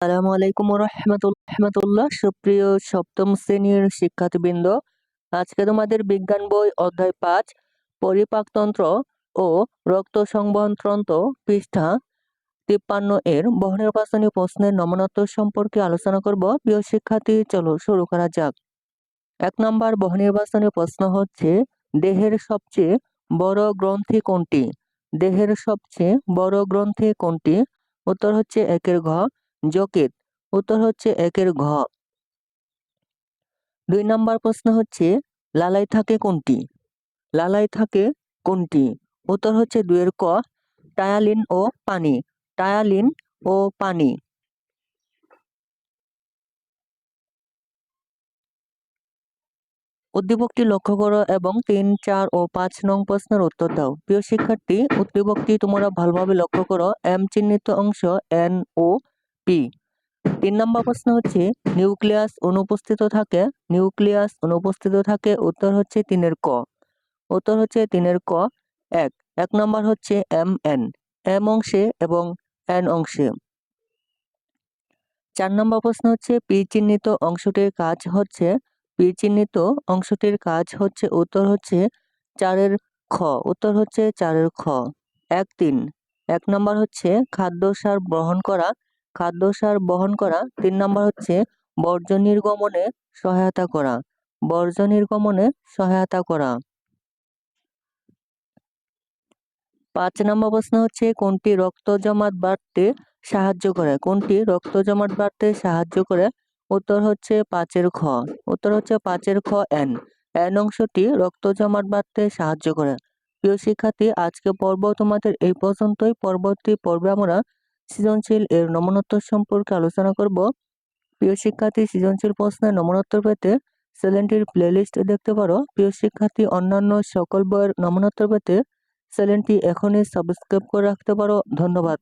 আসসালামু আলাইকুম রহমতুল্লাহ। সুপ্রিয় সপ্তম শ্রেণীর শিক্ষার্থীবৃন্দ, আজকে তোমাদের বিজ্ঞান বই অধ্যায় 5 পরিপাকতন্ত্র ও রক্ত সংবহনতন্ত্র পৃষ্ঠা 53 এর বহুনির্বাচনী প্রশ্নের নমুনোত্তর সম্পর্কে আলোচনা করব। প্রিয় শিক্ষার্থী, চলো শুরু করা যাক। 1 নম্বর বহুনির্বাচনী প্রশ্ন হচ্ছে, দেহের সবচেয়ে বড় গ্রন্থি কোনটি? দেহের সবচেয়ে বড় গ্রন্থি কোনটি? উত্তর হচ্ছে 1 ঘ যকৃৎ। উত্তর হচ্ছে 1 ঘ। 2 নম্বর প্রশ্ন হচ্ছে, লালায় থাকে কোনটি? লালায় থাকে কোনটি? উত্তর হচ্ছে 2 ক টায়ালিন ও পানি। টায়ালিন ও পানি। উদ্দীপকটি লক্ষ্য করো এবং 3, 4 ও 5 নং প্রশ্নের উত্তর দাও। প্রিয় শিক্ষার্থী, উদ্দীপকটি তোমরা ভালোভাবে লক্ষ্য করো। এম চিহ্নিত অংশ এন ও পি। 3 নম্বর প্রশ্ন হচ্ছে, নিউক্লিয়াস অনুপস্থিত থাকে। নিউক্লিয়াস অনুপস্থিত থাকে। উত্তর হচ্ছে 3 ক। উত্তর হচ্ছে 3 ক 1। 1 নম্বর হচ্ছে এম এন, এম অংশে এবং এন অংশে। 4 নম্বর প্রশ্ন হচ্ছে, পি চিহ্নিত অংশটির কাজ হচ্ছে। পি চিহ্নিত অংশটির কাজ হচ্ছে। উত্তর হচ্ছে 4 খ। উত্তর হচ্ছে 4 খ। 1, 3। 1 নম্বর হচ্ছে খাদ্যসার বহন করা। খাদ্যসার বহন করা। 3 নম্বর হচ্ছে বর্জ্য নির্গমনে সহায়তা করা। বর্জ্য নির্গমনে সহায়তা করা। 5 নম্বর প্রশ্ন হচ্ছে, কোনটি রক্ত জমাট বাড়তে সাহায্য করে? কোনটি রক্ত জমাট বাড়তে সাহায্য করে? উত্তর হচ্ছে 5 খ। উত্তর হচ্ছে 5 খ এন। এন অংশটি রক্ত জমাট বাড়তে সাহায্য করে। প্রিয় শিক্ষার্থী, আজকে পর্ব তোমাদের এই পর্যন্তই। পরবর্তী পর্বে আমরা সৃজনশীল এর নমুনোত্তর সম্পর্কে আলোচনা করব। প্রিয় শিক্ষার্থী, সৃজনশীল প্রশ্নের নমুনোত্তর পেতে চ্যানেলটির প্লেলিস্ট দেখতে পারো। প্রিয় শিক্ষার্থী, অন্যান্য সকল বইয়ের নমুনোত্তর পেতে চ্যানেলটি এখনই সাবস্ক্রাইব করে রাখতে পারো। ধন্যবাদ।